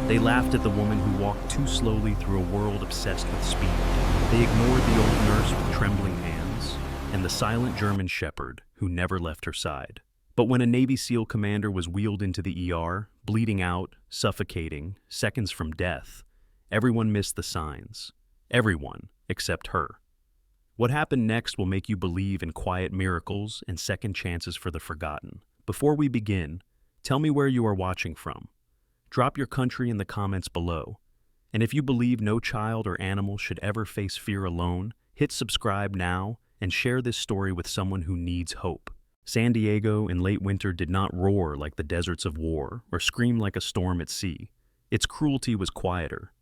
They laughed at the woman who walked too slowly through a world obsessed with speed. They ignored the old nurse with trembling hands, and the silent German shepherd who never left her side. But when a Navy SEAL commander was wheeled into the ER, bleeding out, suffocating, seconds from death, everyone missed the signs. Everyone except her. What happened next will make you believe in quiet miracles and second chances for the forgotten. Before we begin, tell me where you are watching from. Drop your country in the comments below. And if you believe no child or animal should ever face fear alone, hit subscribe now and share this story with someone who needs hope. San Diego in late winter did not roar like the deserts of war or scream like a storm at sea. Its cruelty was quieter.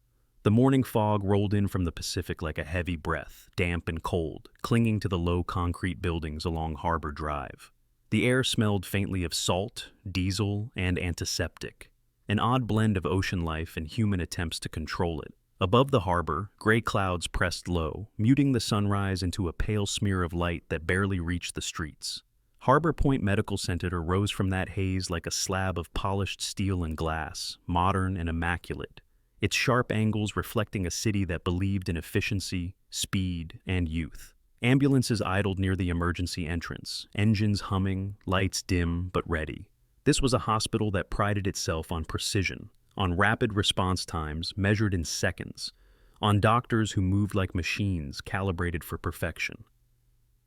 The morning fog rolled in from the Pacific like a heavy breath, damp and cold, clinging to the low concrete buildings along Harbor Drive. The air smelled faintly of salt, diesel, and antiseptic, an odd blend of ocean life and human attempts to control it. Above the harbor, gray clouds pressed low, muting the sunrise into a pale smear of light that barely reached the streets. Harbor Point Medical Center rose from that haze like a slab of polished steel and glass, modern and immaculate, its sharp angles reflecting a city that believed in efficiency, speed, and youth. Ambulances idled near the emergency entrance, engines humming, lights dim but ready. This was a hospital that prided itself on precision, on rapid response times measured in seconds, on doctors who moved like machines calibrated for perfection.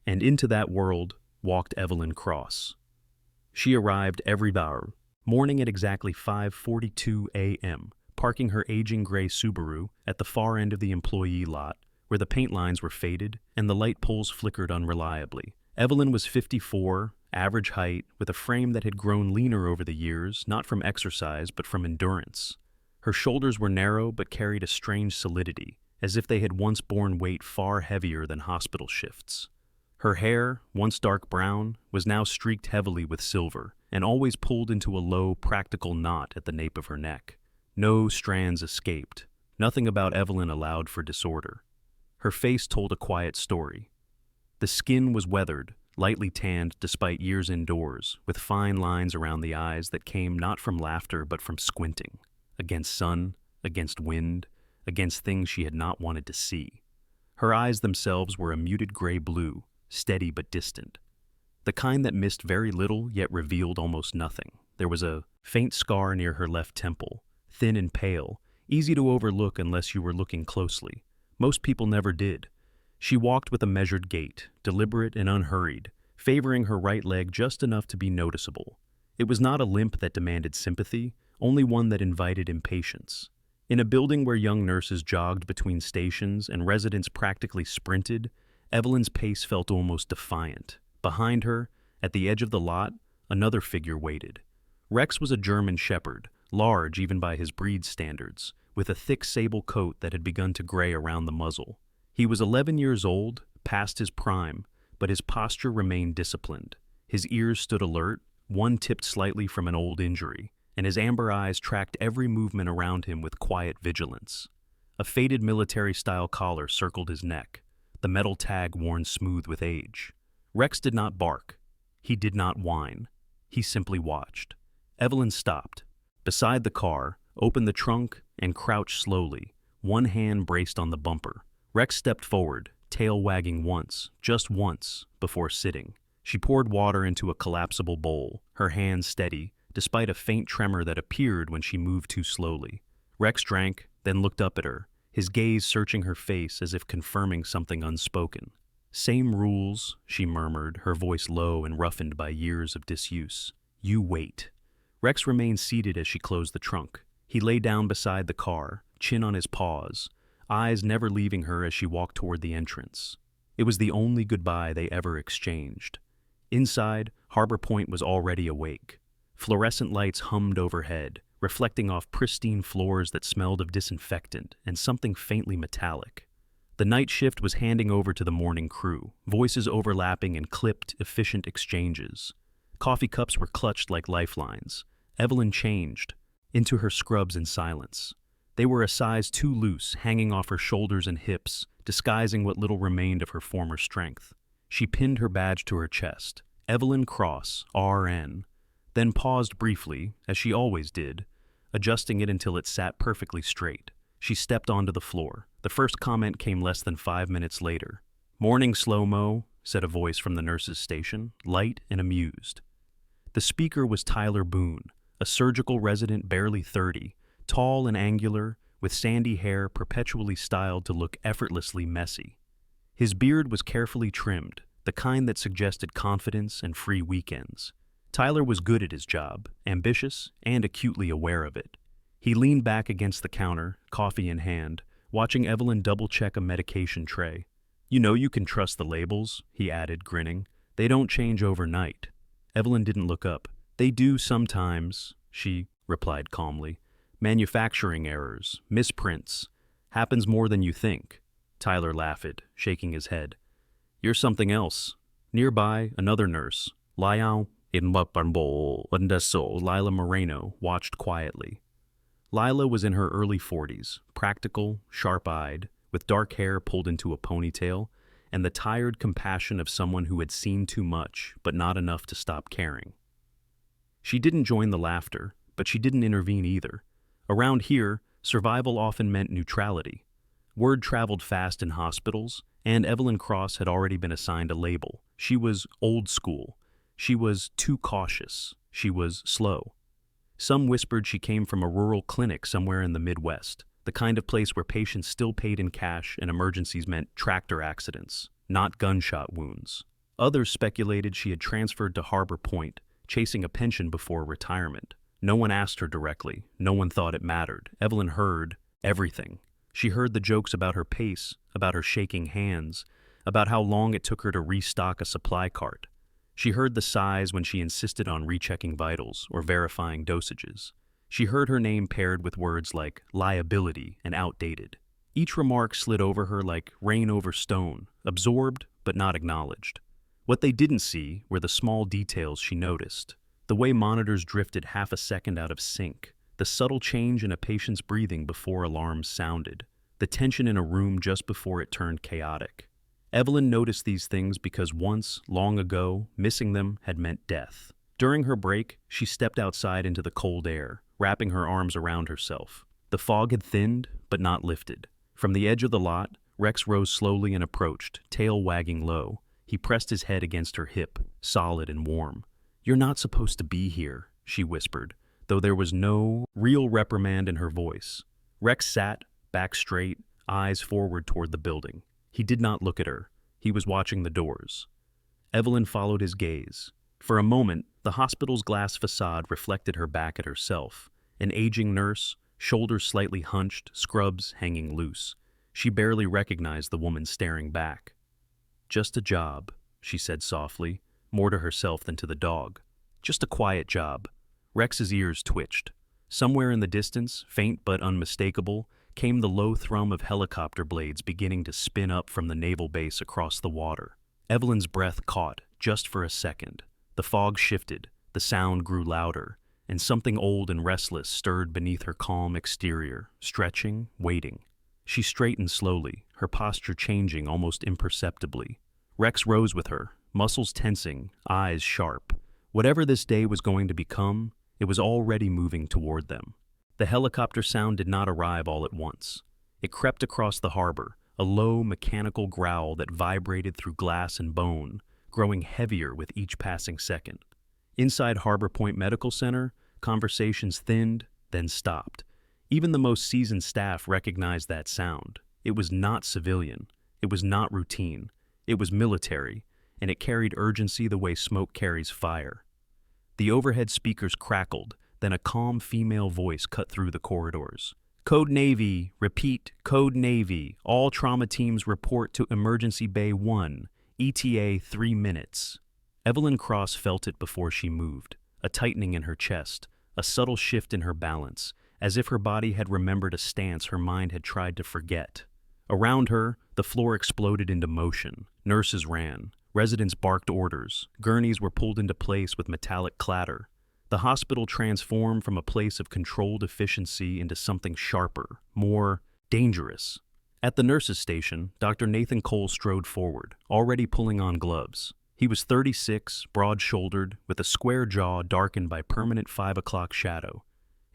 And into that world walked Evelyn Cross. She arrived every hour, morning at exactly 5:42 a.m., parking her aging gray Subaru at the far end of the employee lot, where the paint lines were faded and the light poles flickered unreliably. Evelyn was 54, average height, with a frame that had grown leaner over the years, not from exercise but from endurance. Her shoulders were narrow but carried a strange solidity, as if they had once borne weight far heavier than hospital shifts. Her hair, once dark brown, was now streaked heavily with silver, and always pulled into a low, practical knot at the nape of her neck. No strands escaped. Nothing about Evelyn allowed for disorder. Her face told a quiet story. The skin was weathered, lightly tanned despite years indoors, with fine lines around the eyes that came not from laughter but from squinting, against sun, against wind, against things she had not wanted to see. Her eyes themselves were a muted gray blue, steady but distant, the kind that missed very little yet revealed almost nothing. There was a faint scar near her left temple, thin and pale, easy to overlook unless you were looking closely. Most people never did. She walked with a measured gait, deliberate and unhurried, favoring her right leg just enough to be noticeable. It was not a limp that demanded sympathy, only one that invited impatience. In a building where young nurses jogged between stations and residents practically sprinted, Evelyn's pace felt almost defiant. Behind her, at the edge of the lot, another figure waited. Rex was a German shepherd, large even by his breed standards, with a thick sable coat that had begun to gray around the muzzle. He was 11 years old, past his prime, but his posture remained disciplined. His ears stood alert, one tipped slightly from an old injury, and his amber eyes tracked every movement around him with quiet vigilance. A faded military-style collar circled his neck, the metal tag worn smooth with age. Rex did not bark. He did not whine. He simply watched. Evelyn stopped. Beside the car, opened the trunk, and crouched slowly, one hand braced on the bumper. Rex stepped forward, tail wagging once, just once, before sitting. She poured water into a collapsible bowl, her hands steady, despite a faint tremor that appeared when she moved too slowly. Rex drank, then looked up at her, his gaze searching her face as if confirming something unspoken. "Same rules," she murmured, her voice low and roughened by years of disuse. "You wait." Rex remained seated as she closed the trunk. He lay down beside the car, chin on his paws, eyes never leaving her as she walked toward the entrance. It was the only goodbye they ever exchanged. Inside, Harbor Point was already awake. Fluorescent lights hummed overhead, reflecting off pristine floors that smelled of disinfectant and something faintly metallic. The night shift was handing over to the morning crew, voices overlapping in clipped, efficient exchanges. Coffee cups were clutched like lifelines. Evelyn changed into her scrubs in silence. They were a size too loose, hanging off her shoulders and hips, disguising what little remained of her former strength. She pinned her badge to her chest, Evelyn Cross, RN, then paused briefly, as she always did, adjusting it until it sat perfectly straight. She stepped onto the floor. The first comment came less than 5 minutes later. "Morning, slow-mo," said a voice from the nurse's station, light and amused. The speaker was Tyler Boone, a surgical resident barely 30, tall and angular, with sandy hair perpetually styled to look effortlessly messy. His beard was carefully trimmed, the kind that suggested confidence and free weekends. Tyler was good at his job, ambitious, and acutely aware of it. He leaned back against the counter, coffee in hand, watching Evelyn double-check a medication tray. "You know you can trust the labels," he added, grinning. "They don't change overnight." Evelyn didn't look up. "They do sometimes," she replied calmly. "Manufacturing errors, misprints. Happens more than you think." Tyler laughed, shaking his head. "You're something else." Nearby, another nurse, Lila Moreno, watched quietly. Lila was in her early 40s, practical, sharp-eyed, with dark hair pulled into a ponytail, and the tired compassion of someone who had seen too much, but not enough to stop caring. She didn't join the laughter, but she didn't intervene either. Around here, survival often meant neutrality. Word traveled fast in hospitals, and Evelyn Cross had already been assigned a label. She was old school. She was too cautious. She was slow. Some whispered she came from a rural clinic somewhere in the Midwest, the kind of place where patients still paid in cash and emergencies meant tractor accidents, not gunshot wounds. Others speculated she had transferred to Harbor Point, chasing a pension before retirement. No one asked her directly. No one thought it mattered. Evelyn heard everything. She heard the jokes about her pace, about her shaking hands, about how long it took her to restock a supply cart. She heard the sighs when she insisted on rechecking vitals or verifying dosages. She heard her name paired with words like liability and outdated. Each remark slid over her like rain over stone, absorbed but not acknowledged. What they didn't see were the small details she noticed. The way monitors drifted half a second out of sync, the subtle change in a patient's breathing before alarms sounded, the tension in a room just before it turned chaotic. Evelyn noticed these things because once, long ago, missing them had meant death. During her break, she stepped outside into the cold air, wrapping her arms around herself. The fog had thinned, but not lifted. From the edge of the lot, Rex rose slowly and approached, tail wagging low. He pressed his head against her hip, solid and warm. "You're not supposed to be here," she whispered, though there was no real reprimand in her voice. Rex sat, back straight, eyes forward toward the building. He did not look at her. He was watching the doors. Evelyn followed his gaze. For a moment, the hospital's glass facade reflected her back at herself. An aging nurse, shoulders slightly hunched, scrubs hanging loose. She barely recognized the woman staring back. "Just a job," she said softly, more to herself than to the dog. "Just a quiet job." Rex's ears twitched. Somewhere in the distance, faint but unmistakable, came the low thrum of helicopter blades beginning to spin up from the naval base across the water. Evelyn's breath caught, just for a second. The fog shifted, the sound grew louder, and something old and restless stirred beneath her calm exterior, stretching, waiting. She straightened slowly, her posture changing almost imperceptibly. Rex rose with her, muscles tensing, eyes sharp. Whatever this day was going to become, it was already moving toward them. The helicopter sound did not arrive all at once. It crept across the harbor, a low, mechanical growl that vibrated through glass and bone, growing heavier with each passing second. Inside Harbor Point Medical Center, conversations thinned, then stopped. Even the most seasoned staff recognized that sound. It was not civilian. It was not routine. It was military, and it carried urgency the way smoke carries fire. The overhead speakers crackled, then a calm female voice cut through the corridors. "Code Navy, repeat, Code Navy. All trauma teams report to Emergency Bay 1. ETA 3 minutes. Evelyn Cross felt it before she moved, a tightening in her chest, a subtle shift in her balance, as if her body had remembered a stance her mind had tried to forget. Around her, the floor exploded into motion. Nurses ran. Residents barked orders. Gurneys were pulled into place with metallic clatter. The hospital transformed from a place of controlled efficiency into something sharper, more dangerous. At the nurses' station, Dr. Nathan Cole strode forward, already pulling on gloves. He was 36, broad-shouldered, with a square jaw darkened by permanent 5 o'clock shadow.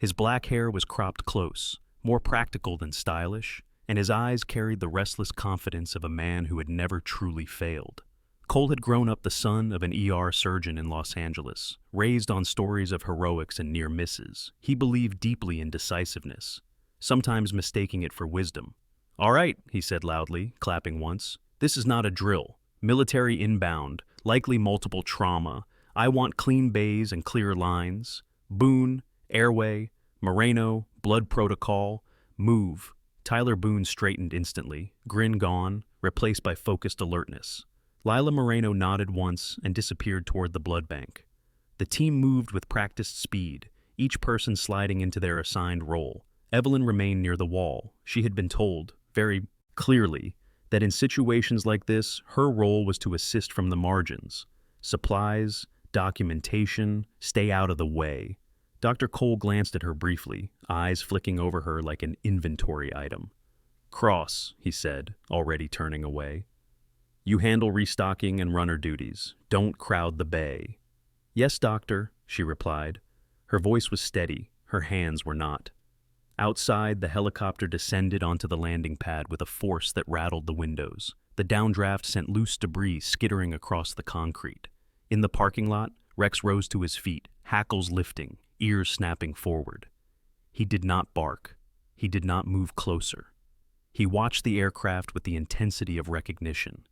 His black hair was cropped close, more practical than stylish, and his eyes carried the restless confidence of a man who had never truly failed. Cole had grown up the son of an ER surgeon in Los Angeles, raised on stories of heroics and near misses. He believed deeply in decisiveness, sometimes mistaking it for wisdom. "All right," he said loudly, clapping once. "This is not a drill. Military inbound, likely multiple trauma. I want clean bays and clear lines. Boone, airway, Moreno, blood protocol, move." Tyler Boone straightened instantly, grin gone, replaced by focused alertness. Lila Moreno nodded once and disappeared toward the blood bank. The team moved with practiced speed, each person sliding into their assigned role. Evelyn remained near the wall. She had been told, very clearly, that in situations like this, her role was to assist from the margins. Supplies, documentation, stay out of the way. Dr. Cole glanced at her briefly, eyes flicking over her like an inventory item. "Cross," he said, already turning away. "You handle restocking and runner duties. Don't crowd the bay." "Yes, doctor," she replied. Her voice was steady, her hands were not. Outside, the helicopter descended onto the landing pad with a force that rattled the windows. The downdraft sent loose debris skittering across the concrete. In the parking lot, Rex rose to his feet, hackles lifting, ears snapping forward. He did not bark. He did not move closer. He watched the aircraft with the intensity of recognition.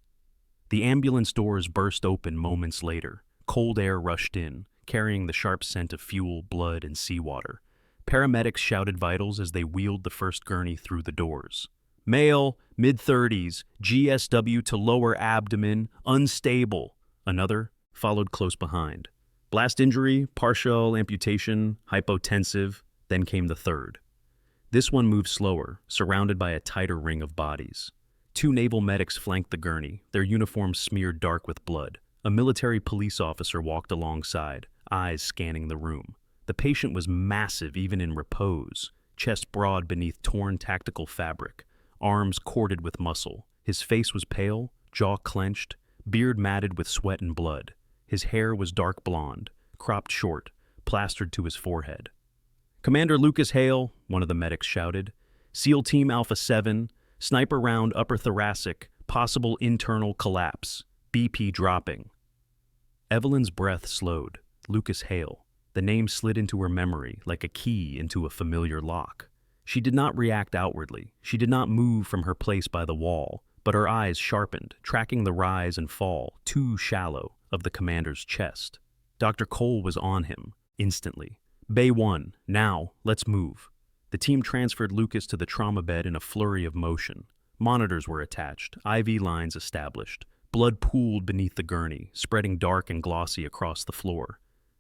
The ambulance doors burst open moments later. Cold air rushed in, carrying the sharp scent of fuel, blood, and seawater. Paramedics shouted vitals as they wheeled the first gurney through the doors. "Male, mid-30s, GSW to lower abdomen, unstable." Another followed close behind. "Blast injury, partial amputation, hypotensive." Then came the third. This one moved slower, surrounded by a tighter ring of bodies. 2 naval medics flanked the gurney, their uniforms smeared dark with blood. A military police officer walked alongside, eyes scanning the room. The patient was massive even in repose, chest broad beneath torn tactical fabric, arms corded with muscle. His face was pale, jaw clenched, beard matted with sweat and blood. His hair was dark blonde, cropped short, plastered to his forehead. "Commander Lucas Hale," one of the medics shouted. "SEAL Team Alpha 7, sniper round upper thoracic, possible internal collapse, BP dropping." Evelyn's breath slowed. Lucas Hale. The name slid into her memory like a key into a familiar lock. She did not react outwardly. She did not move from her place by the wall, but her eyes sharpened, tracking the rise and fall, too shallow, of the commander's chest. Dr. Cole was on him, instantly. "Bay 1, now, let's move." The team transferred Lucas to the trauma bed in a flurry of motion. Monitors were attached, IV lines established. Blood pooled beneath the gurney, spreading dark and glossy across the floor.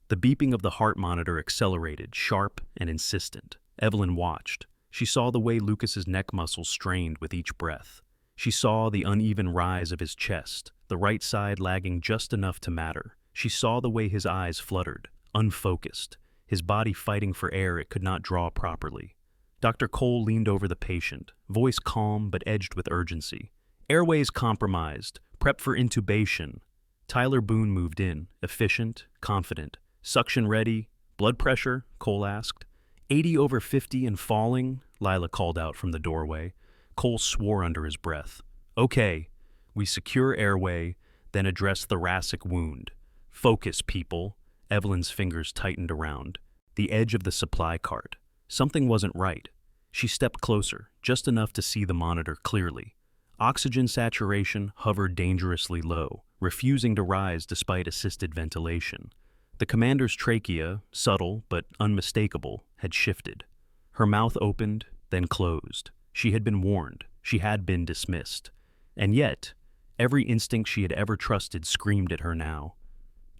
The beeping of the heart monitor accelerated, sharp and insistent. Evelyn watched. She saw the way Lucas's neck muscles strained with each breath. She saw the uneven rise of his chest, the right side lagging just enough to matter. She saw the way his eyes fluttered, unfocused, his body fighting for air it could not draw properly. Dr. Cole leaned over the patient, voice calm but edged with urgency. "Airways compromised. Prep for intubation." Tyler Boone moved in, efficient, confident. "Suction ready. Blood pressure?" Cole asked. 80 over 50 and falling," Lila called out from the doorway. Cole swore under his breath. "Okay." We secure airway, then address thoracic wound. "Focus, people." Evelyn's fingers tightened around the edge of the supply cart. Something wasn't right. She stepped closer, just enough to see the monitor clearly. Oxygen saturation hovered dangerously low, refusing to rise despite assisted ventilation. The commander's trachea, subtle but unmistakable, had shifted. Her mouth opened, then closed. She had been warned. She had been dismissed. And yet, every instinct she had ever trusted screamed at her now.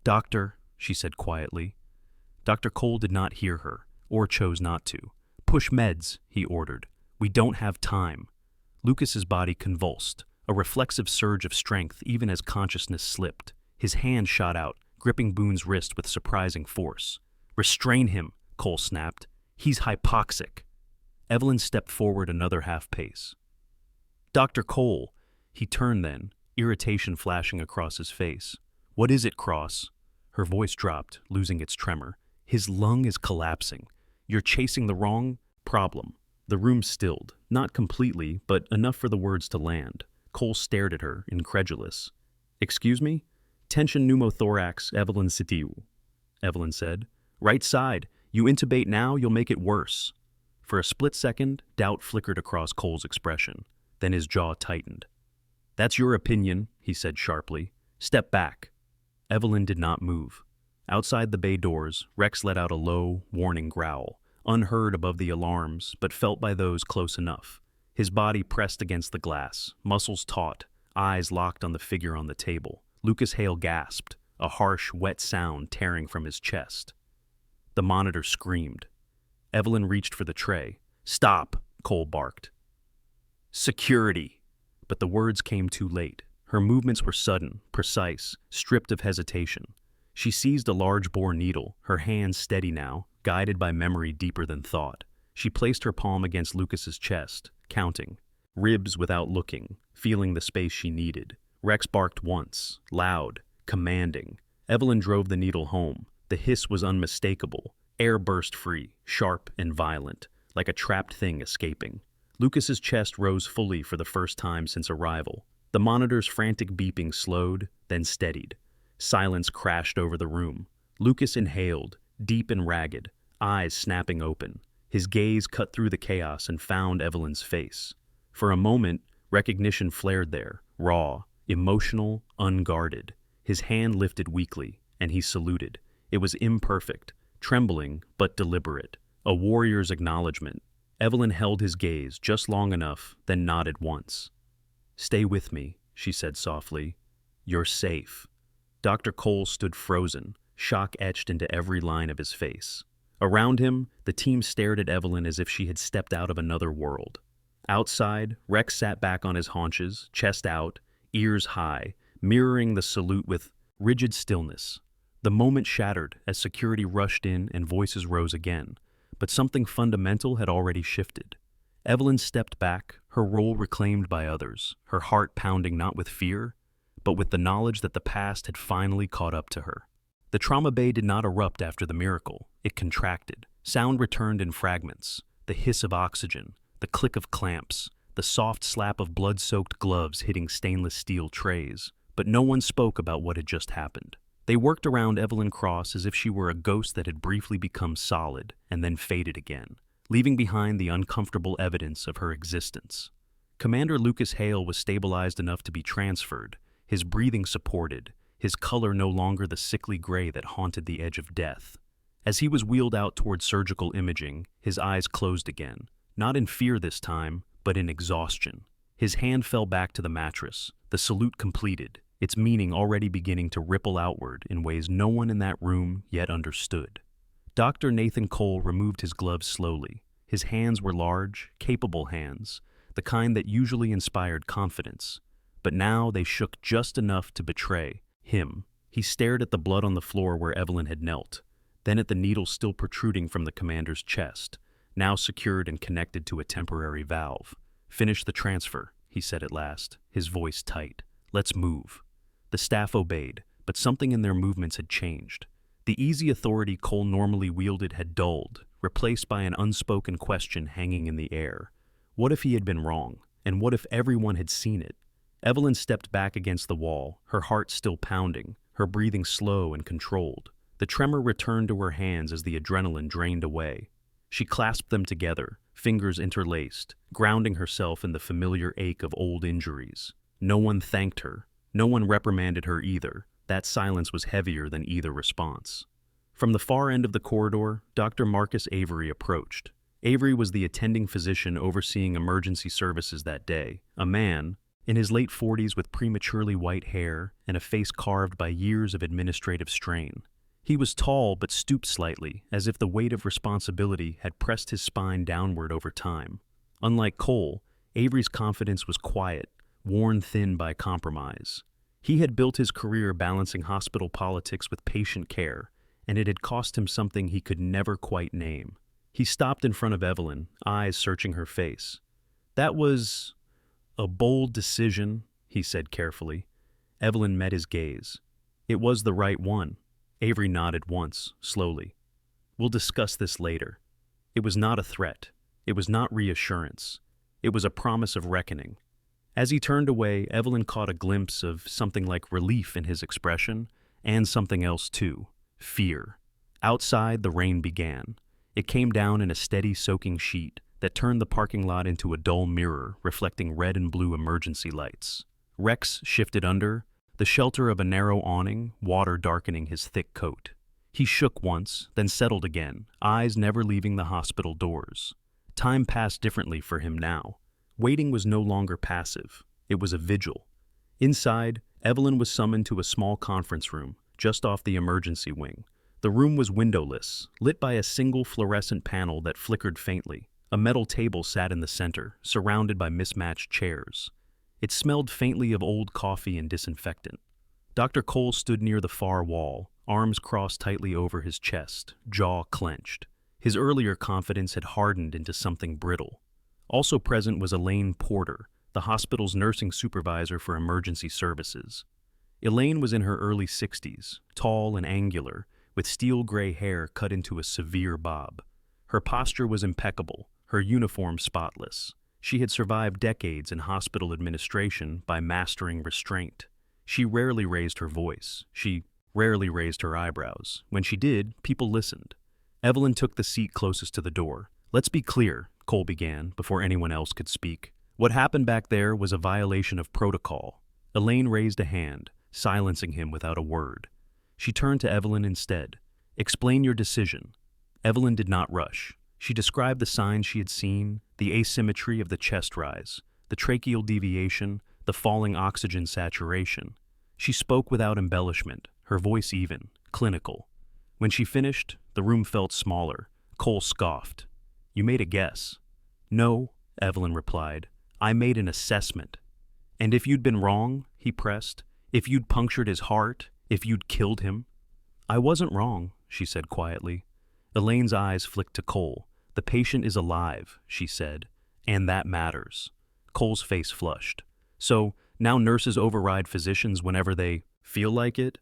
"Doctor," she said quietly. Dr. Cole did not hear her, or chose not to. "Push meds," he ordered. "We don't have time." Lucas's body convulsed, a reflexive surge of strength even as consciousness slipped. His hand shot out, gripping Boone's wrist with surprising force. "Restrain him," Cole snapped. "He's hypoxic." Evelyn stepped forward another half pace. "Dr. Cole," he turned then, irritation flashing across his face. "What is it, Cross?" Her voice dropped, losing its tremor. "His lung is collapsing. You're chasing the wrong problem. The room stilled, not completely, but enough for the words to land. Cole stared at her, incredulous. Excuse me? Tension pneumothorax, Evelyn Sitiu, Evelyn said. Right side. You intubate now, you'll make it worse. For a split second, doubt flickered across Cole's expression. Then his jaw tightened. That's your opinion, he said sharply. Step back. Evelyn did not move. Outside the bay doors, Rex let out a low, warning growl, unheard above the alarms, but felt by those close enough. His body pressed against the glass, muscles taut, eyes locked on the figure on the table. Lucas Hale gasped, a harsh, wet sound tearing from his chest. The monitor screamed. Evelyn reached for the tray. Stop, Cole barked. Security. But the words came too late. Her movements were sudden, precise, stripped of hesitation. She seized a large-bore needle, her hands steady now, guided by memory deeper than thought. She placed her palm against Lucas's chest, counting. Ribs without looking, feeling the space she needed. Rex barked once, loud, commanding. Evelyn drove the needle home. The hiss was unmistakable. Air burst free, sharp and violent, like a trapped thing escaping. Lucas's chest rose fully for the first time since arrival. The monitor's frantic beeping slowed, then steadied. Silence crashed over the room. Lucas inhaled, deep and ragged, eyes snapping open. His gaze cut through the chaos and found Evelyn's face. For a moment, recognition flared there, raw, emotional, unguarded. His hand lifted weakly, and he saluted. It was imperfect, trembling but deliberate, a warrior's acknowledgement. Evelyn held his gaze just long enough, then nodded once. Stay with me, she said softly. You're safe. Dr. Cole stood frozen, shock etched into every line of his face. Around him, the team stared at Evelyn as if she had stepped out of another world. Outside, Rex sat back on his haunches, chest out, ears high, mirroring the salute with rigid stillness. The moment shattered as security rushed in and voices rose again, but something fundamental had already shifted. Evelyn stepped back, her role reclaimed by others, her heart pounding not with fear, but with the knowledge that the past had finally caught up to her. The trauma bay did not erupt after the miracle. It contracted. Sound returned in fragments. The hiss of oxygen, the click of clamps, the soft slap of blood-soaked gloves hitting stainless steel trays. But no one spoke about what had just happened. They worked around Evelyn Cross as if she were a ghost that had briefly become solid and then faded again, leaving behind the uncomfortable evidence of her existence. Commander Lucas Hale was stabilized enough to be transferred, his breathing supported, his color no longer the sickly gray that haunted the edge of death. As he was wheeled out toward surgical imaging, his eyes closed again, not in fear this time, but in exhaustion. His hand fell back to the mattress, the salute completed, its meaning already beginning to ripple outward in ways no one in that room yet understood. Dr. Nathan Cole removed his gloves slowly. His hands were large, capable hands, the kind that usually inspired confidence. But now they shook just enough to betray him. He stared at the blood on the floor where Evelyn had knelt, then at the needle still protruding from the commander's chest, now secured and connected to a temporary valve. Finish the transfer, he said at last, his voice tight. Let's move. The staff obeyed, but something in their movements had changed. The easy authority Cole normally wielded had dulled, replaced by an unspoken question hanging in the air. What if he had been wrong? And what if everyone had seen it? Evelyn stepped back against the wall, her heart still pounding, her breathing slow and controlled. The tremor returned to her hands as the adrenaline drained away. She clasped them together, fingers interlaced, grounding herself in the familiar ache of old injuries. No one thanked her. No one reprimanded her either. That silence was heavier than either response. From the far end of the corridor, Dr. Marcus Avery approached. Avery was the attending physician overseeing emergency services that day, a man, in his late 40s with prematurely white hair and a face carved by years of administrative strain. He was tall but stooped slightly, as if the weight of responsibility had pressed his spine downward over time. Unlike Cole, Avery's confidence was quiet, worn thin by compromise. He had built his career balancing hospital politics with patient care, and it had cost him something he could never quite name. He stopped in front of Evelyn, eyes searching her face. That was a bold decision, he said carefully. Evelyn met his gaze. It was the right one. Avery nodded once, slowly. We'll discuss this later. It was not a threat. It was not reassurance. It was a promise of reckoning. As he turned away, Evelyn caught a glimpse of something like relief in his expression, and something else too: fear. Outside, the rain began. It came down in a steady, soaking sheet that turned the parking lot into a dull mirror reflecting red and blue emergency lights. Rex shifted under, the shelter of a narrow awning, water darkening his thick coat. He shook once, then settled again, eyes never leaving the hospital doors. Time passed differently for him now. Waiting was no longer passive. It was a vigil. Inside, Evelyn was summoned to a small conference room, just off the emergency wing. The room was windowless, lit by a single fluorescent panel that flickered faintly. A metal table sat in the center, surrounded by mismatched chairs. It smelled faintly of old coffee and disinfectant. Dr. Cole stood near the far wall, arms crossed tightly over his chest, jaw clenched. His earlier confidence had hardened into something brittle. Also present was Elaine Porter, the hospital's nursing supervisor for emergency services. Elaine was in her early 60s, tall and angular, with steel-gray hair cut into a severe bob. Her posture was impeccable, her uniform spotless. She had survived decades in hospital administration by mastering restraint. She rarely raised her voice. She rarely raised her eyebrows. When she did, people listened. Evelyn took the seat closest to the door. "Let's be clear," Cole began, before anyone else could speak. "What happened back there was a violation of protocol." Elaine raised a hand, silencing him without a word. She turned to Evelyn instead. "Explain your decision." Evelyn did not rush. She described the signs she had seen, the asymmetry of the chest rise, the tracheal deviation, the falling oxygen saturation. She spoke without embellishment, her voice even, clinical. When she finished, the room felt smaller. Cole scoffed. "You made a guess." "No," Evelyn replied. "I made an assessment." "And if you'd been wrong," he pressed, "if you'd punctured his heart, if you'd killed him?" "I wasn't wrong," she said quietly. Elaine's eyes flicked to Cole. "The patient is alive," she said, "and that matters." Cole's face flushed. "So, now nurses override physicians whenever they feel like it?"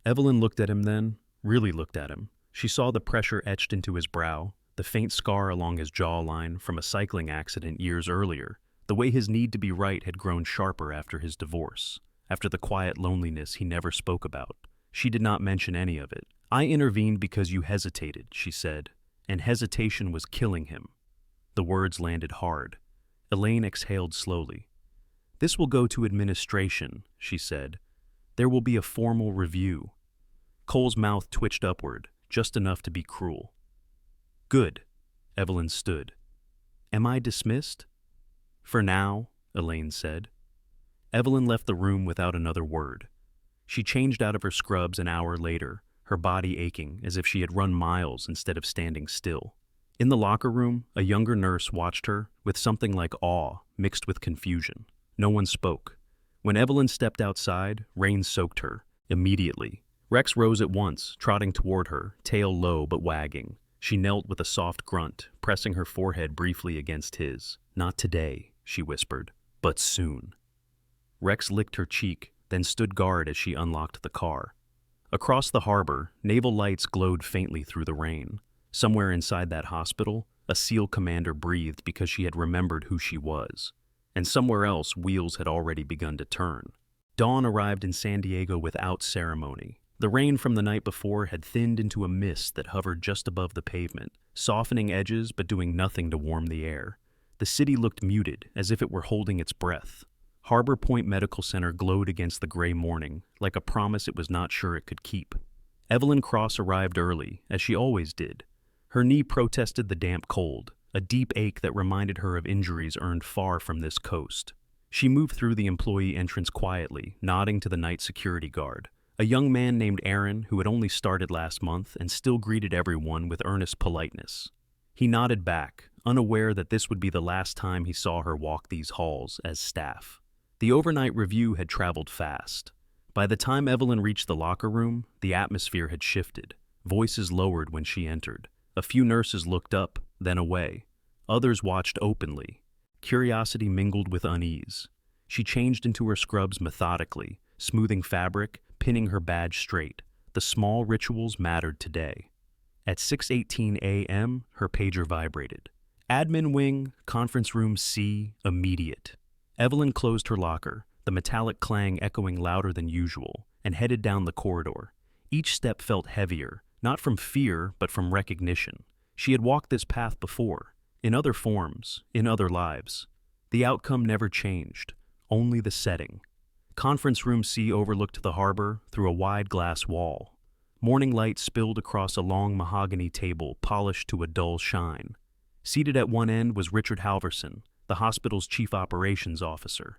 Evelyn looked at him then, really looked at him. She saw the pressure etched into his brow, the faint scar along his jawline from a cycling accident years earlier. The way his need to be right had grown sharper after his divorce, after the quiet loneliness he never spoke about. She did not mention any of it. "I intervened because you hesitated," she said, "and hesitation was killing him." The words landed hard. Elaine exhaled slowly. "This will go to administration," she said. "There will be a formal review." Cole's mouth twitched upward, just enough to be cruel. "Good." Evelyn stood. "Am I dismissed?" "For now," Elaine said. Evelyn left the room without another word. She changed out of her scrubs an hour later, her body aching as if she had run miles instead of standing still. In the locker room, a younger nurse watched her with something like awe mixed with confusion. No one spoke. When Evelyn stepped outside, rain soaked her. Immediately. Rex rose at once, trotting toward her, tail low but wagging. She knelt with a soft grunt, pressing her forehead briefly against his. "Not today," she whispered, "but soon." Rex licked her cheek, then stood guard as she unlocked the car. Across the harbor, naval lights glowed faintly through the rain. Somewhere inside that hospital, a SEAL commander breathed because she had remembered who she was. And somewhere else, wheels had already begun to turn. Dawn arrived in San Diego without ceremony. The rain from the night before had thinned into a mist that hovered just above the pavement, softening edges but doing nothing to warm the air. The city looked muted, as if it were holding its breath. Harbor Point Medical Center glowed against the gray morning, like a promise it was not sure it could keep. Evelyn Cross arrived early, as she always did. Her knee protested the damp cold, a deep ache that reminded her of injuries earned far from this coast. She moved through the employee entrance quietly, nodding to the night security guard, a young man named Aaron who had only started last month and still greeted everyone with earnest politeness. He nodded back, unaware that this would be the last time he saw her walk these halls as staff. The overnight review had traveled fast. By the time Evelyn reached the locker room, the atmosphere had shifted. Voices lowered when she entered. A few nurses looked up, then away. Others watched openly. Curiosity mingled with unease. She changed into her scrubs methodically, smoothing fabric, pinning her badge straight. The small rituals mattered today. At 6:18 a.m., her pager vibrated. Admin wing, conference room C, immediate. Evelyn closed her locker, the metallic clang echoing louder than usual, and headed down the corridor. Each step felt heavier, not from fear, but from recognition. She had walked this path before, in other forms, in other lives. The outcome never changed, only the setting. Conference room C overlooked the harbor through a wide glass wall. Morning light spilled across a long mahogany table polished to a dull shine. Seated at one end was Richard Halverson, the hospital's chief operations officer.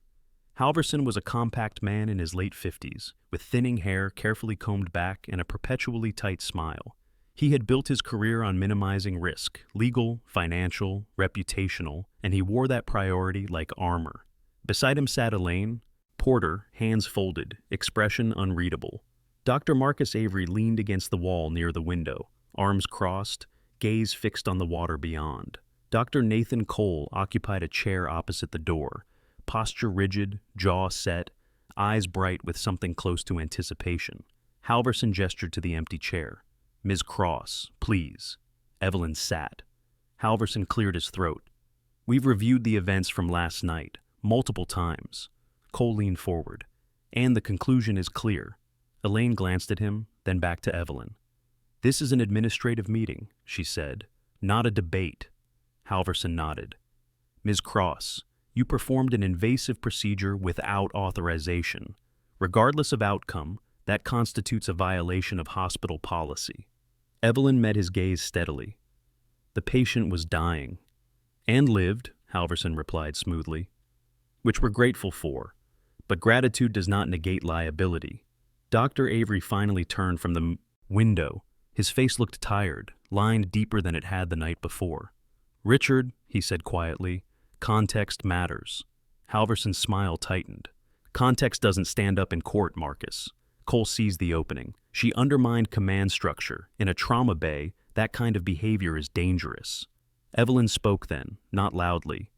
Halverson was a compact man in his late 50s, with thinning hair carefully combed back and a perpetually tight smile. He had built his career on minimizing risk, legal, financial, reputational, and he wore that priority like armor. Beside him sat Elaine, Porter, hands folded, expression unreadable. Dr. Marcus Avery leaned against the wall near the window, arms crossed, gaze fixed on the water beyond. Dr. Nathan Cole occupied a chair opposite the door, posture rigid, jaw set, eyes bright with something close to anticipation. Halverson gestured to the empty chair. "Ms. Cross, please." Evelyn sat. Halverson cleared his throat. "We've reviewed the events from last night, multiple times." Cole leaned forward. "And the conclusion is clear." Elaine glanced at him, then back to Evelyn. "This is an administrative meeting," she said, "not a debate." Halverson nodded. "Ms. Cross, you performed an invasive procedure without authorization. Regardless of outcome, that constitutes a violation of hospital policy." Evelyn met his gaze steadily. "The patient was dying." "And lived," Halverson replied smoothly. "Which we're grateful for. But gratitude does not negate liability." Dr. Avery finally turned from the window. His face looked tired, lined deeper than it had the night before. "Richard," he said quietly, "context matters." Halverson's smile tightened. "Context doesn't stand up in court, Marcus." Cole seized the opening. "She undermined command structure. In a trauma bay, that kind of behavior is dangerous." Evelyn spoke then, not loudly.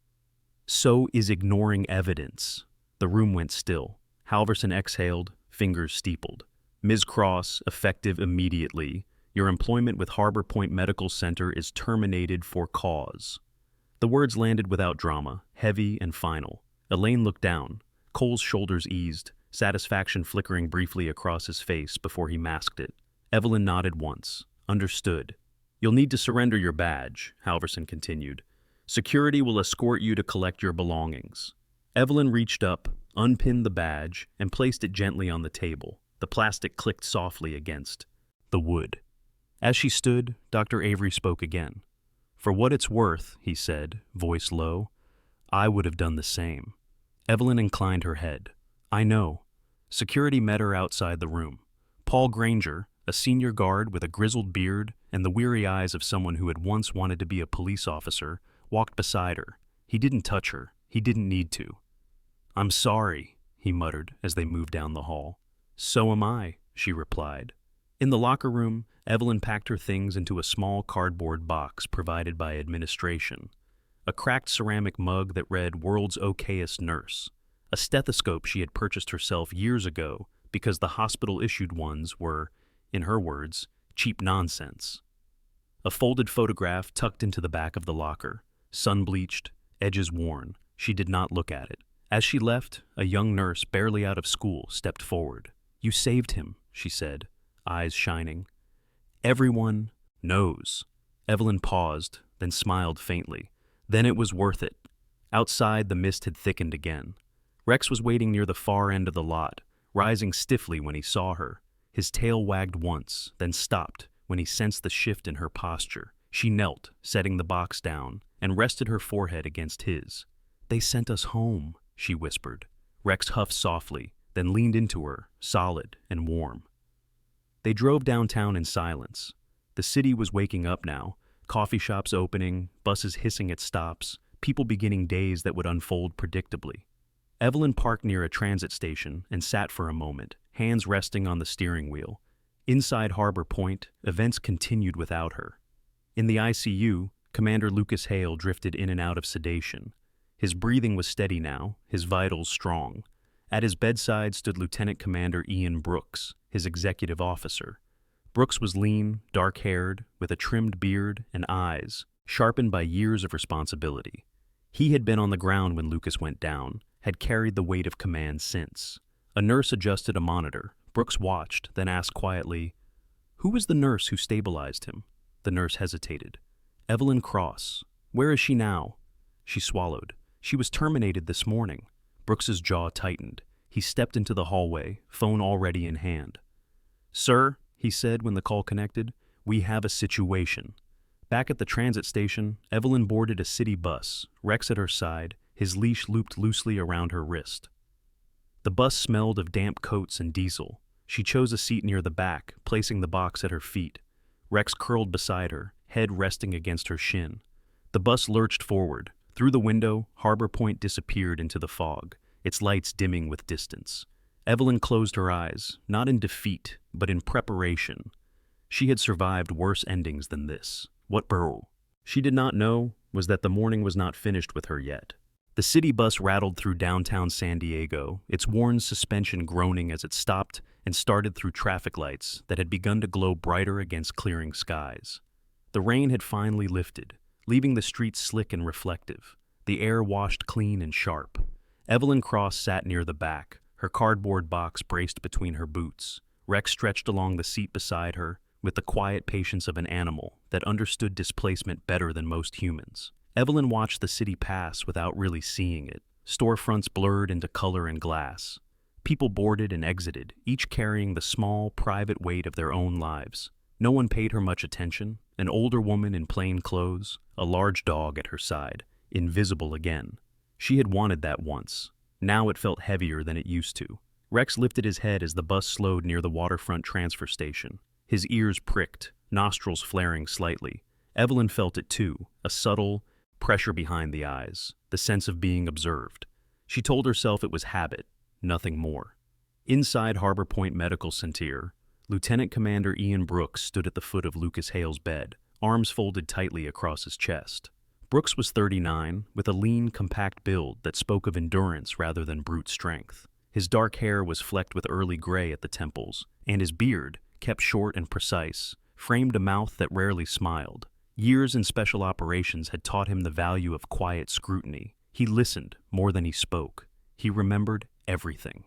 "So is ignoring evidence." The room went still. Halverson exhaled, fingers steepled. "Ms. Cross, effective immediately. Your employment with Harbor Point Medical Center is terminated for cause." The words landed without drama, heavy and final. Elaine looked down. Cole's shoulders eased, satisfaction flickering briefly across his face before he masked it. Evelyn nodded once. "Understood." "You'll need to surrender your badge," Halverson continued. "Security will escort you to collect your belongings." Evelyn reached up, unpinned the badge, and placed it gently on the table. The plastic clicked softly against the wood. As she stood, Dr. Avery spoke again. "For what it's worth," he said, voice low, "I would have done the same." Evelyn inclined her head. "I know." Security met her outside the room. Paul Granger, a senior guard with a grizzled beard and the weary eyes of someone who had once wanted to be a police officer, walked beside her. He didn't touch her. He didn't need to. "I'm sorry," he muttered as they moved down the hall. "So am I," she replied. In the locker room, Evelyn packed her things into a small cardboard box provided by administration. A cracked ceramic mug that read "World's Okayest Nurse." A stethoscope she had purchased herself years ago because the hospital-issued ones were, in her words, cheap nonsense. A folded photograph tucked into the back of the locker, sun-bleached, edges worn. She did not look at it. As she left, a young nurse barely out of school stepped forward. "You saved him," she said, eyes shining. "Everyone knows." Evelyn paused, then smiled faintly. "Then it was worth it." Outside, the mist had thickened again. Rex was waiting near the far end of the lot, rising stiffly when he saw her. His tail wagged once, then stopped when he sensed the shift in her posture. She knelt, setting the box down, and rested her forehead against his. "They sent us home," she whispered. Rex huffed softly, then leaned into her, solid and warm. They drove downtown in silence. The city was waking up now, coffee shops opening, buses hissing at stops, people beginning days that would unfold predictably. Evelyn parked near a transit station and sat for a moment, hands resting on the steering wheel. Inside Harbor Point, events continued without her. In the ICU, Commander Lucas Hale drifted in and out of sedation. His breathing was steady now, his vitals strong. At his bedside stood Lieutenant Commander Ian Brooks, his executive officer. Brooks was lean, dark-haired, with a trimmed beard and eyes sharpened by years of responsibility. He had been on the ground when Lucas went down, had carried the weight of command since. A nurse adjusted a monitor. Brooks watched, then asked quietly, "Who was the nurse who stabilized him?" The nurse hesitated. "Evelyn Cross. Where is she now?" She swallowed. "She was terminated this morning." Brooks's jaw tightened. He stepped into the hallway, phone already in hand. "Sir," he said when the call connected, "we have a situation." Back at the transit station, Evelyn boarded a city bus, Rex at her side, his leash looped loosely around her wrist. The bus smelled of damp coats and diesel. She chose a seat near the back, placing the box at her feet. Rex curled beside her, head resting against her shin. The bus lurched forward. Through the window, Harbor Point disappeared into the fog, its lights dimming with distance. Evelyn closed her eyes, not in defeat, but in preparation. She had survived worse endings than this. What she did not know was that the morning was not finished with her yet. The city bus rattled through downtown San Diego, its worn suspension groaning as it stopped and started through traffic lights that had begun to glow brighter against clearing skies. The rain had finally lifted, leaving the streets slick and reflective, the air washed clean and sharp. Evelyn Cross sat near the back, her cardboard box braced between her boots. Rex stretched along the seat beside her, with the quiet patience of an animal that understood displacement better than most humans. Evelyn watched the city pass without really seeing it, storefronts blurred into color and glass. People boarded and exited, each carrying the small, private weight of their own lives. No one paid her much attention. An older woman in plain clothes, a large dog at her side, invisible again. She had wanted that once. Now it felt heavier than it used to. Rex lifted his head as the bus slowed near the waterfront transfer station. His ears pricked, nostrils flaring slightly. Evelyn felt it too, a subtle pressure behind the eyes, the sense of being observed. She told herself it was habit, nothing more. Inside Harbor Point Medical Center, Lieutenant Commander Ian Brooks stood at the foot of Lucas Hale's bed, arms folded tightly across his chest. Brooks was 39, with a lean, compact build that spoke of endurance rather than brute strength. His dark hair was flecked with early gray at the temples, and his beard, kept short and precise, framed a mouth that rarely smiled. Years in special operations had taught him the value of quiet scrutiny. He listened more than he spoke. He remembered everything.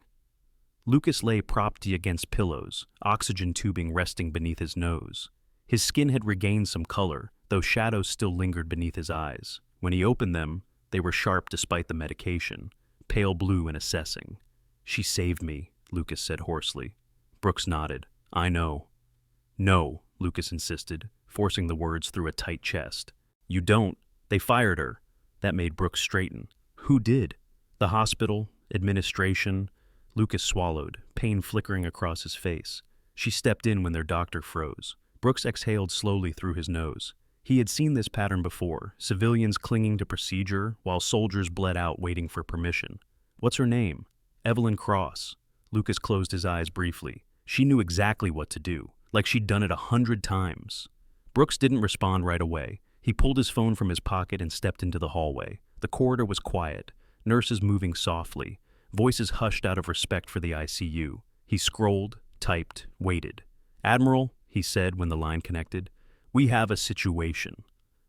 Lucas lay propped against pillows, oxygen tubing resting beneath his nose. His skin had regained some color, though shadows still lingered beneath his eyes. When he opened them, they were sharp despite the medication, pale blue and assessing. "She saved me," Lucas said hoarsely. Brooks nodded. "I know." "No," Lucas insisted, forcing the words through a tight chest. "You don't. They fired her." That made Brooks straighten. "Who did?" "The hospital, administration." Lucas swallowed, pain flickering across his face. "She stepped in when their doctor froze." Brooks exhaled slowly through his nose. He had seen this pattern before, civilians clinging to procedure while soldiers bled out waiting for permission. "What's her name?" "Evelyn Cross." Lucas closed his eyes briefly. She knew exactly what to do, like she'd done it 100 times. Brooks didn't respond right away. He pulled his phone from his pocket and stepped into the hallway. The corridor was quiet, nurses moving softly, voices hushed out of respect for the ICU. He scrolled, typed, waited. "Admiral," he said when the line connected, "we have a situation."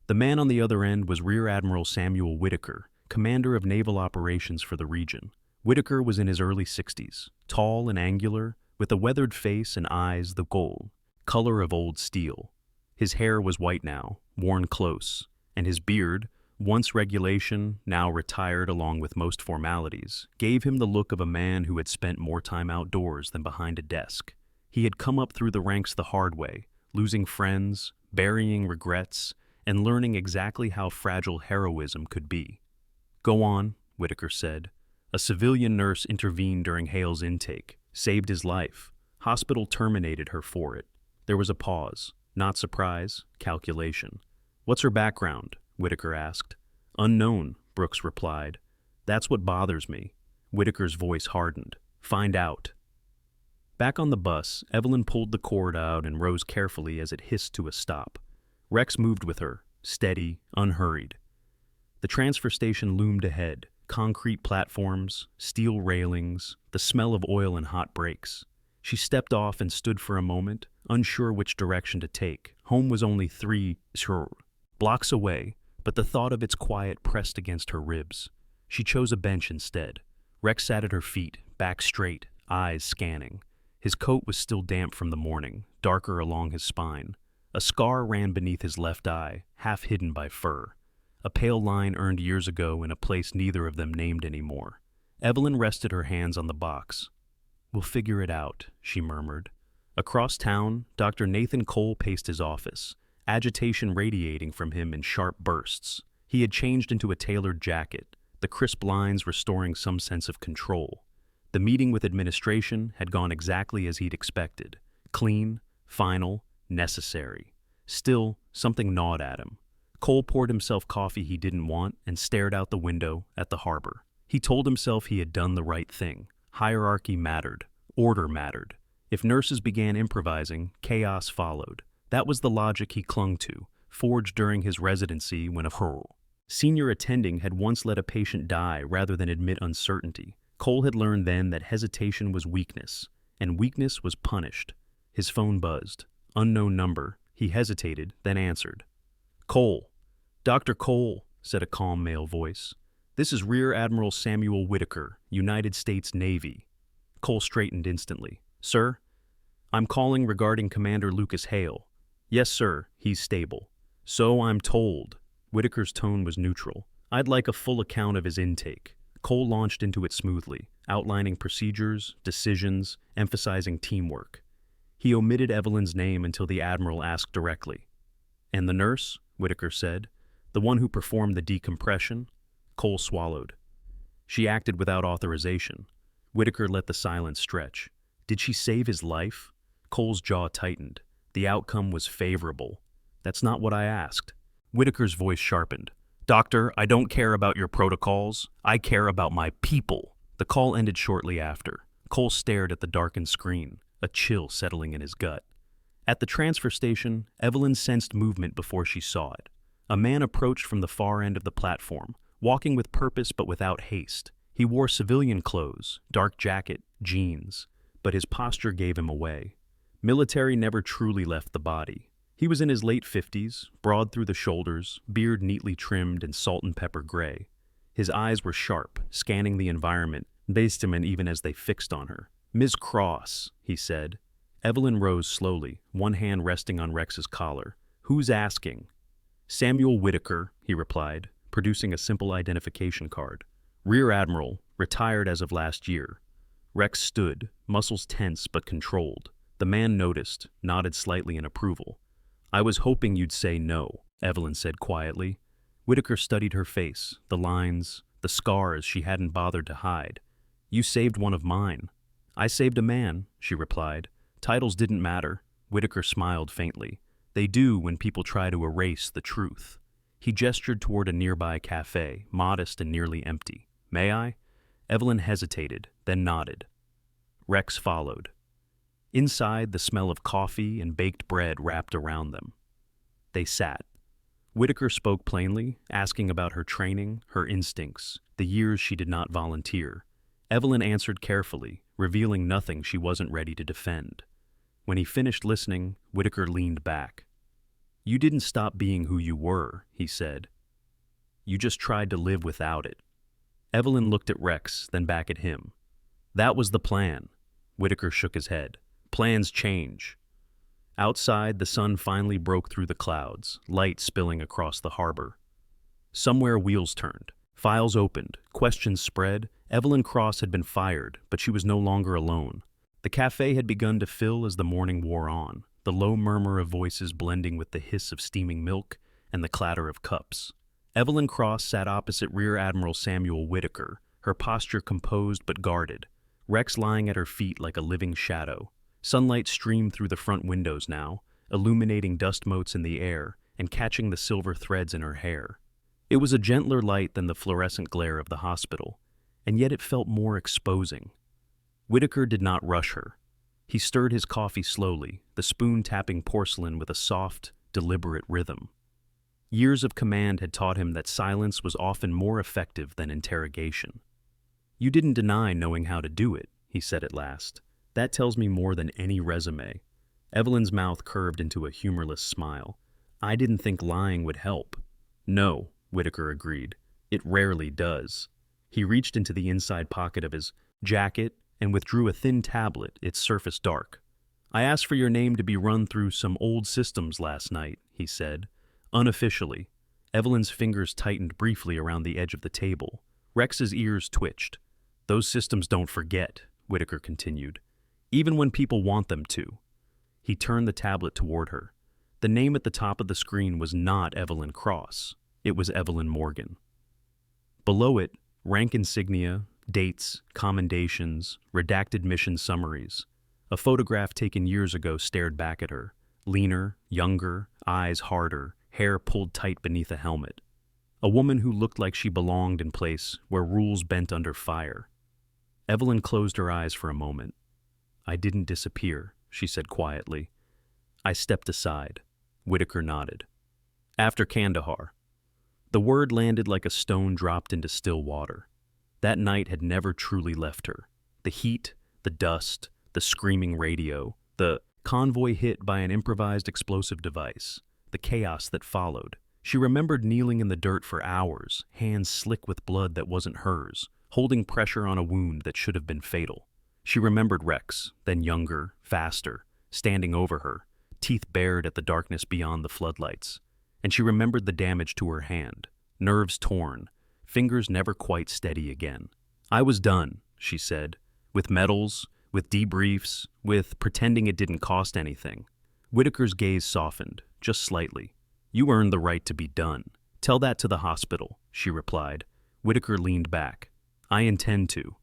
The man on the other end was Rear Admiral Samuel Whitaker, commander of naval operations for the region. Whitaker was in his early 60s, tall and angular, with a weathered face and eyes the gold, color of old steel. His hair was white now, worn close, and his beard, once regulation, now retired along with most formalities, gave him the look of a man who had spent more time outdoors than behind a desk. He had come up through the ranks the hard way, losing friends, burying regrets, and learning exactly how fragile heroism could be. "Go on," Whitaker said. "A civilian nurse intervened during Hale's intake, saved his life. Hospital terminated her for it." There was a pause. Not surprise, calculation. "What's her background?" Whitaker asked. "Unknown," Brooks replied. "That's what bothers me." Whitaker's voice hardened. "Find out." Back on the bus, Evelyn pulled the cord out and rose carefully as it hissed to a stop. Rex moved with her, steady, unhurried. The transfer station loomed ahead, concrete platforms, steel railings, the smell of oil and hot brakes. She stepped off and stood for a moment, unsure which direction to take. Home was only 3 blocks away, but the thought of its quiet pressed against her ribs. She chose a bench instead. Rex sat at her feet, back straight, eyes scanning. His coat was still damp from the morning, darker along his spine. A scar ran beneath his left eye, half hidden by fur. A pale line earned years ago in a place neither of them named anymore. Evelyn rested her hands on the box. "We'll figure it out," she murmured. Across town, Dr. Nathan Cole paced his office, agitation radiating from him in sharp bursts. He had changed into a tailored jacket, the crisp lines restoring some sense of control. The meeting with administration had gone exactly as he'd expected. Clean, final, necessary. Still, something gnawed at him. Cole poured himself coffee he didn't want and stared out the window at the harbor. He told himself he had done the right thing. Hierarchy mattered. Order mattered. If nurses began improvising, chaos followed. That was the logic he clung to, forged during his residency when a senior attending had once let a patient die rather than admit uncertainty. Cole had learned then that hesitation was weakness, and weakness was punished. His phone buzzed. Unknown number. He hesitated, then answered. "Cole." "Dr. Cole," said a calm male voice. "This is Rear Admiral Samuel Whitaker, United States Navy." Cole straightened instantly. "Sir?" "I'm calling regarding Commander Lucas Hale." "Yes, sir, he's stable." "So I'm told." Whitaker's tone was neutral. "I'd like a full account of his intake." Cole launched into it smoothly, outlining procedures, decisions, emphasizing teamwork. He omitted Evelyn's name until the Admiral asked directly. "And the nurse?" Whitaker said. "The one who performed the decompression?" Cole swallowed. "She acted without authorization." Whitaker let the silence stretch. "Did she save his life?" Cole's jaw tightened. "The outcome was favorable." "That's not what I asked." Whitaker's voice sharpened. "Doctor, I don't care about your protocols. I care about my people." The call ended shortly after. Cole stared at the darkened screen, a chill settling in his gut. At the transfer station, Evelyn sensed movement before she saw it. A man approached from the far end of the platform, walking with purpose but without haste. He wore civilian clothes, dark jacket, jeans, but his posture gave him away. Military never truly left the body. He was in his late 50s, broad through the shoulders, beard neatly trimmed and salt and pepper gray. His eyes were sharp, scanning the environment, based him in even as they fixed on her. "Ms. Cross," he said. Evelyn rose slowly, one hand resting on Rex's collar. "Who's asking?" "Samuel Whitaker," he replied, producing a simple identification card. "Rear Admiral, retired as of last year." Rex stood, muscles tense but controlled. The man noticed, nodded slightly in approval. "I was hoping you'd say no," Evelyn said quietly. Whitaker studied her face, the lines, the scars she hadn't bothered to hide. "You saved one of mine." "I saved a man," she replied. "Titles didn't matter." Whitaker smiled faintly. "They do when people try to erase the truth." He gestured toward a nearby cafe, modest and nearly empty. "May I?" Evelyn hesitated, then nodded. Rex followed. Inside, the smell of coffee and baked bread wrapped around them. They sat. Whitaker spoke plainly, asking about her training, her instincts, the years she did not volunteer. Evelyn answered carefully, revealing nothing she wasn't ready to defend. When he finished listening, Whitaker leaned back. "You didn't stop being who you were," he said. "You just tried to live without it." Evelyn looked at Rex, then back at him. "That was the plan." Whitaker shook his head. "Plans change." Outside, the sun finally broke through the clouds, light spilling across the harbor. Somewhere wheels turned. Files opened. Questions spread. Evelyn Cross had been fired, but she was no longer alone. The cafe had begun to fill as the morning wore on, the low murmur of voices blending with the hiss of steaming milk and the clatter of cups. Evelyn Cross sat opposite Rear Admiral Samuel Whitaker, her posture composed but guarded, Rex lying at her feet like a living shadow. Sunlight streamed through the front windows now, illuminating dust motes in the air and catching the silver threads in her hair. It was a gentler light than the fluorescent glare of the hospital, and yet it felt more exposing. Whitaker did not rush her. He stirred his coffee slowly, the spoon tapping porcelain with a soft, deliberate rhythm. Years of command had taught him that silence was often more effective than interrogation. "You didn't deny knowing how to do it," he said at last. That tells me more than any resume. Evelyn's mouth curved into a humorless smile. I didn't think lying would help. No, Whitaker agreed. It rarely does. He reached into the inside pocket of his jacket and withdrew a thin tablet, its surface dark. I asked for your name to be run through some old systems last night, he said. Unofficially. Evelyn's fingers tightened briefly around the edge of the table. Rex's ears twitched. Those systems don't forget, Whitaker continued, even when people want them to. He turned the tablet toward her. The name at the top of the screen was not Evelyn Cross. It was Evelyn Morgan. Below it, rank insignia, dates, commendations, redacted mission summaries. A photograph taken years ago stared back at her. Leaner, younger, eyes harder, hair pulled tight beneath a helmet. A woman who looked like she belonged in place where rules bent under fire. Evelyn closed her eyes for a moment. I didn't disappear, she said quietly. I stepped aside. Whitaker nodded. After Kandahar. The word landed like a stone dropped into still water. That night had never truly left her. The heat, the dust, the screaming radio, the convoy hit by an improvised explosive device, the chaos that followed. She remembered kneeling in the dirt for hours, hands slick with blood that wasn't hers, holding pressure on a wound that should have been fatal. She remembered Rex, then younger, faster, standing over her, teeth bared at the darkness beyond the floodlights. And she remembered the damage to her hand, nerves torn, fingers never quite steady again. I was done, she said, with medals, with debriefs, with pretending it didn't cost anything. Whitaker's gaze softened, just slightly. You earned the right to be done. Tell that to the hospital, she replied. Whitaker leaned back. I intend to.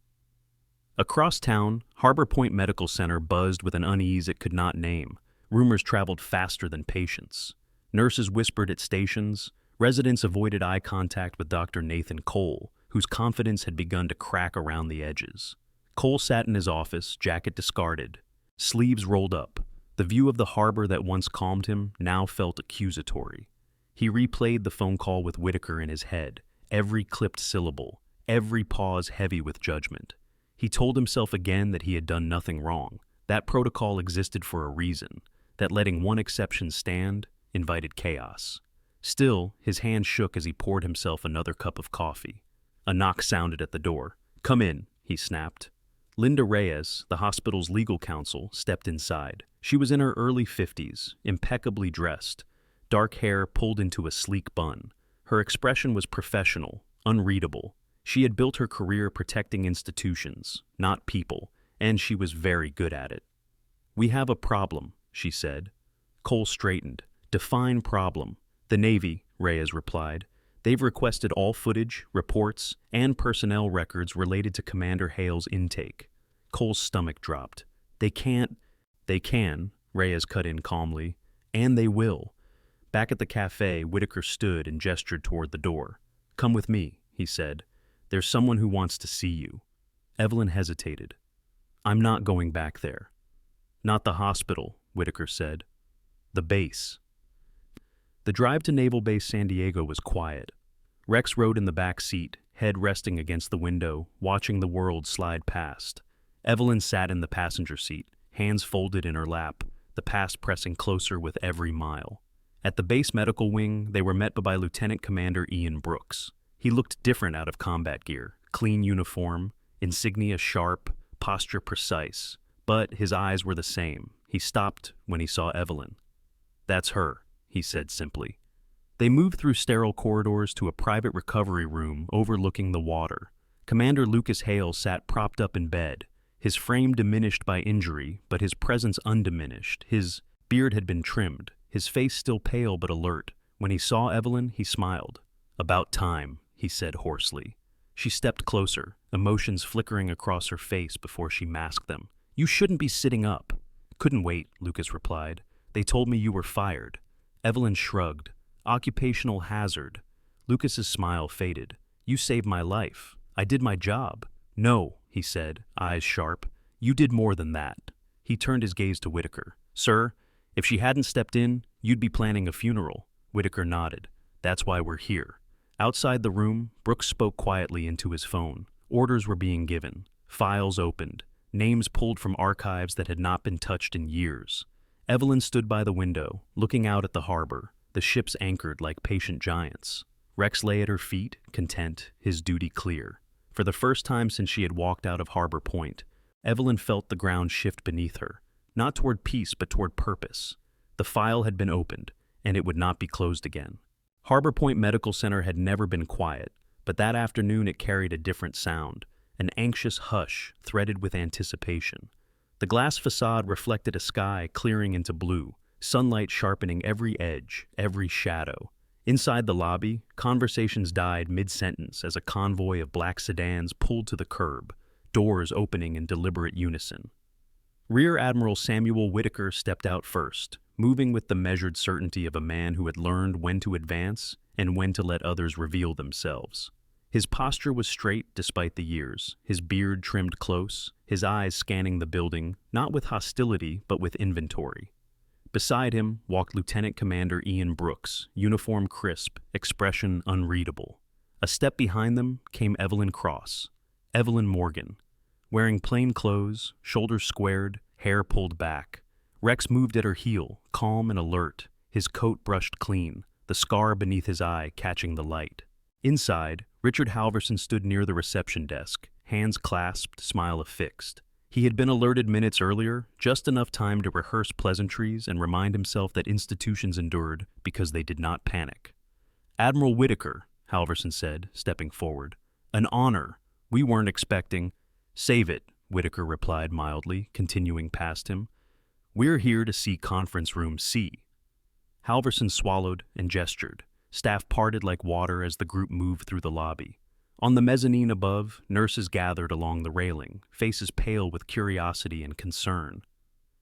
Across town, Harbor Point Medical Center buzzed with an unease it could not name. Rumors traveled faster than patience. Nurses whispered at stations. Residents avoided eye contact with Dr. Nathan Cole, whose confidence had begun to crack around the edges. Cole sat in his office, jacket discarded, sleeves rolled up. The view of the harbor that once calmed him now felt accusatory. He replayed the phone call with Whitaker in his head, every clipped syllable, every pause heavy with judgment. He told himself again that he had done nothing wrong. That protocol existed for a reason, that letting one exception stand invited chaos. Still, his hand shook as he poured himself another cup of coffee. A knock sounded at the door. Come in, he snapped. Linda Reyes, the hospital's legal counsel, stepped inside. She was in her early 50s, impeccably dressed, dark hair pulled into a sleek bun. Her expression was professional, unreadable. She had built her career protecting institutions, not people, and she was very good at it. We have a problem, she said. Cole straightened. Define problem. The Navy, Reyes replied. They've requested all footage, reports, and personnel records related to Commander Hale's intake. Cole's stomach dropped. They can, Reyes cut in calmly, and they will. Back at the cafe, Whitaker stood and gestured toward the door. Come with me, he said. There's someone who wants to see you. Evelyn hesitated. I'm not going back there. Not the hospital, Whitaker said. The base. The drive to Naval Base San Diego was quiet. Rex rode in the back seat, head resting against the window, watching the world slide past. Evelyn sat in the passenger seat, hands folded in her lap, the past pressing closer with every mile. At the base medical wing, they were met by Lieutenant Commander Ian Brooks. He looked different out of combat gear, clean uniform, insignia sharp, posture precise, but his eyes were the same. He stopped when he saw Evelyn. That's her, he said simply. They moved through sterile corridors to a private recovery room overlooking the water. Commander Lucas Hale sat propped up in bed, his frame diminished by injury, but his presence undiminished. His beard had been trimmed, his face still pale but alert. When he saw Evelyn, he smiled. About time, he said hoarsely. She stepped closer, emotions flickering across her face before she masked them. You shouldn't be sitting up. Couldn't wait, Lucas replied. They told me you were fired. Evelyn shrugged. Occupational hazard. Lucas's smile faded. You saved my life. I did my job. No, he said, eyes sharp. You did more than that. He turned his gaze to Whitaker. Sir, if she hadn't stepped in, you'd be planning a funeral. Whitaker nodded. That's why we're here. Outside the room, Brooks spoke quietly into his phone. Orders were being given. Files opened. names pulled from archives that had not been touched in years. Evelyn stood by the window, looking out at the harbor, the ships anchored like patient giants. Rex lay at her feet, content, his duty clear. For the first time since she had walked out of Harbor Point, Evelyn felt the ground shift beneath her, not toward peace but toward purpose. The file had been opened, and it would not be closed again. Harbor Point Medical Center had never been quiet, but that afternoon it carried a different sound, an anxious hush threaded with anticipation. The glass facade reflected a sky clearing into blue, sunlight sharpening every edge, every shadow. Inside the lobby, conversations died mid-sentence as a convoy of black sedans pulled to the curb, doors opening in deliberate unison. Rear Admiral Samuel Whitaker stepped out first, moving with the measured certainty of a man who had learned when to advance and when to let others reveal themselves. His posture was straight despite the years, his beard trimmed close, his eyes scanning the building, not with hostility but with inventory. Beside him walked Lieutenant Commander Ian Brooks, uniform crisp, expression unreadable. A step behind them came Evelyn Cross, Evelyn Morgan. Wearing plain clothes, shoulders squared, hair pulled back. Rex moved at her heel, calm and alert, his coat brushed clean, the scar beneath his eye catching the light. Inside, Richard Halverson stood near the reception desk, hands clasped, smile affixed. He had been alerted minutes earlier, just enough time to rehearse pleasantries and remind himself that institutions endured because they did not panic. "Admiral Whitaker," Halverson said, stepping forward. "An honor. We weren't expecting—" "Save it," Whitaker replied mildly, continuing past him. "We're here to see Conference Room C." Halverson swallowed and gestured. Staff parted like water as the group moved through the lobby. On the mezzanine above, nurses gathered along the railing, faces pale with curiosity and concern.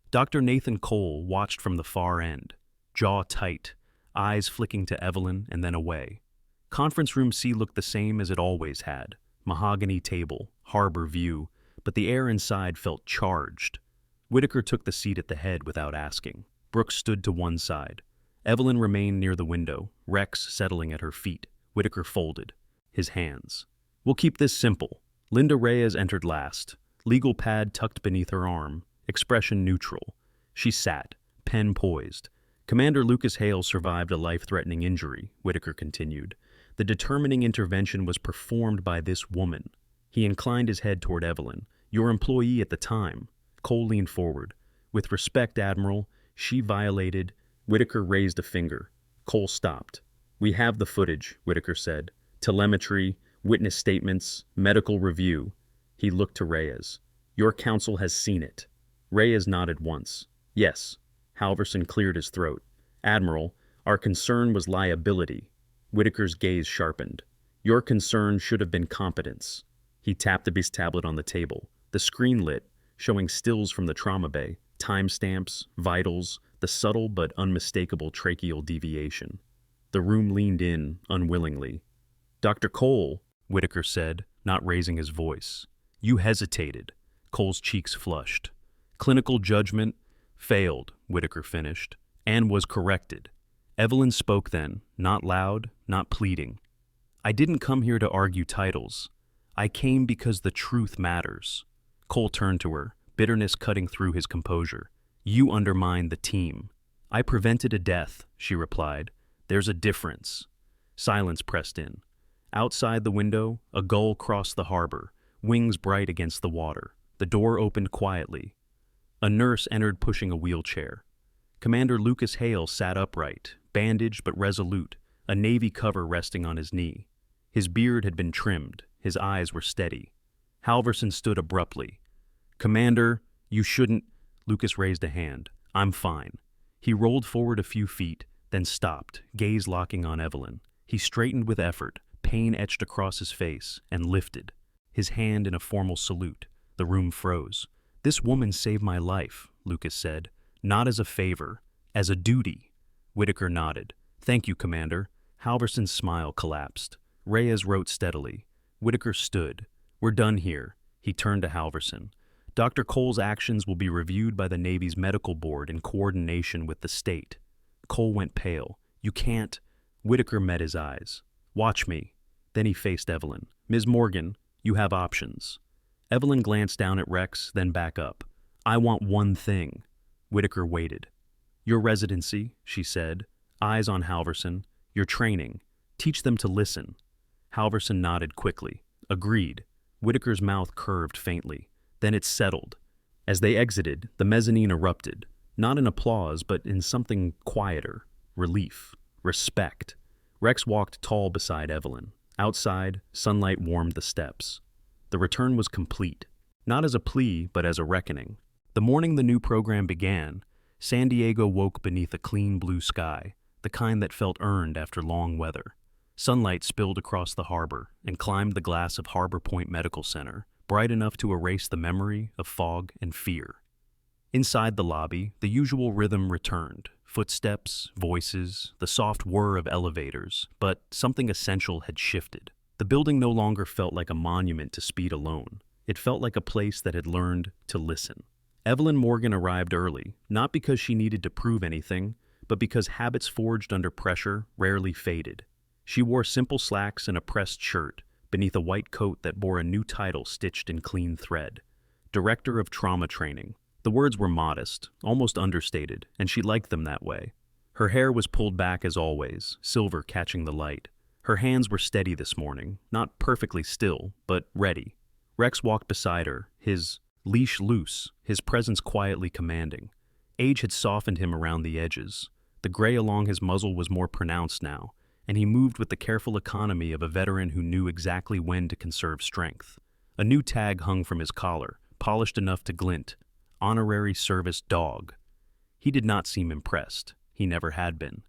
Dr. Nathan Cole watched from the far end, jaw tight, eyes flicking to Evelyn and then away. Conference Room C looked the same as it always had, mahogany table, harbor view, but the air inside felt charged. Whitaker took the seat at the head without asking. Brooks stood to one side. Evelyn remained near the window, Rex settling at her feet. Whitaker folded his hands. "We'll keep this simple." Linda Reyes entered last, legal pad tucked beneath her arm, expression neutral. She sat, pen poised. "Commander Lucas Hale survived a life-threatening injury," Whitaker continued. "The determining intervention was performed by this woman." He inclined his head toward Evelyn. "Your employee at the time." Cole leaned forward. "With respect, Admiral, she violated—" Whitaker raised a finger. Cole stopped. "We have the footage," Whitaker said. "Telemetry, witness statements, medical review." He looked to Reyes. "Your counsel has seen it." Reyes nodded once. "Yes." Halverson cleared his throat. "Admiral, our concern was liability." Whitaker's gaze sharpened. "Your concern should have been competence." He tapped a BIS tablet on the table. The screen lit, showing stills from the trauma bay, timestamps, vitals, the subtle but unmistakable tracheal deviation. The room leaned in, unwillingly. "Dr. Cole," Whitaker said, not raising his voice. "You hesitated." Cole's cheeks flushed. "Clinical judgment failed," Whitaker finished, "and was corrected." Evelyn spoke then, not loud, not pleading. "I didn't come here to argue titles. I came because the truth matters." Cole turned to her, bitterness cutting through his composure. "You undermined the team." "I prevented a death," she replied. "There's a difference." Silence pressed in. Outside the window, a gull crossed the harbor, wings bright against the water. The door opened quietly. A nurse entered pushing a wheelchair. Commander Lucas Hale sat upright, bandaged but resolute, a navy cover resting on his knee. His beard had been trimmed, his eyes were steady. Halverson stood abruptly. "Commander, you shouldn't—" Lucas raised a hand. "I'm fine." He rolled forward a few feet, then stopped, gaze locking on Evelyn. He straightened with effort, pain etched across his face, and lifted, his hand in a formal salute. The room froze. "This woman saved my life," Lucas said. "Not as a favor, as a duty." Whitaker nodded. "Thank you, Commander." Halverson's smile collapsed. Reyes wrote steadily. Whitaker stood. "We're done here." He turned to Halverson. "Dr. Cole's actions will be reviewed by the Navy's medical board in coordination with the state." Cole went pale. "You can't—" Whitaker met his eyes. "Watch me." Then he faced Evelyn. "Ms. Morgan, you have options." Evelyn glanced down at Rex, then back up. I want one thing. Whitaker waited. Your residency, she said, eyes on Halverson. Your training. Teach them to listen. Halverson nodded quickly. Agreed. Whitaker's mouth curved faintly. Then it settled. As they exited, the mezzanine erupted, not in applause, but in something quieter. Relief. Respect. Rex walked tall beside Evelyn. Outside, sunlight warmed the steps. The return was complete, not as a plea, but as a reckoning. The morning the new program began, San Diego woke beneath a clean blue sky, the kind that felt earned after long weather. Sunlight spilled across the harbor and climbed the glass of Harbor Point Medical Center, bright enough to erase the memory of fog and fear. Inside the lobby, the usual rhythm returned. Footsteps, voices, the soft whir of elevators, but something essential had shifted. The building no longer felt like a monument to speed alone. It felt like a place that had learned to listen. Evelyn Morgan arrived early, not because she needed to prove anything, but because habits forged under pressure rarely faded. She wore simple slacks and a pressed shirt, beneath a white coat that bore a new title stitched in clean thread. Director of Trauma Training. The words were modest, almost understated, and she liked them that way. Her hair was pulled back as always, silver catching the light. Her hands were steady this morning, not perfectly still, but ready. Rex walked beside her, his leash loose, his presence quietly commanding. Age had softened him around the edges. The gray along his muzzle was more pronounced now, and he moved with the careful economy of a veteran who knew exactly when to conserve strength. A new tag hung from his collar, polished enough to glint. Honorary Service Dog. He did not seem impressed. He never had been.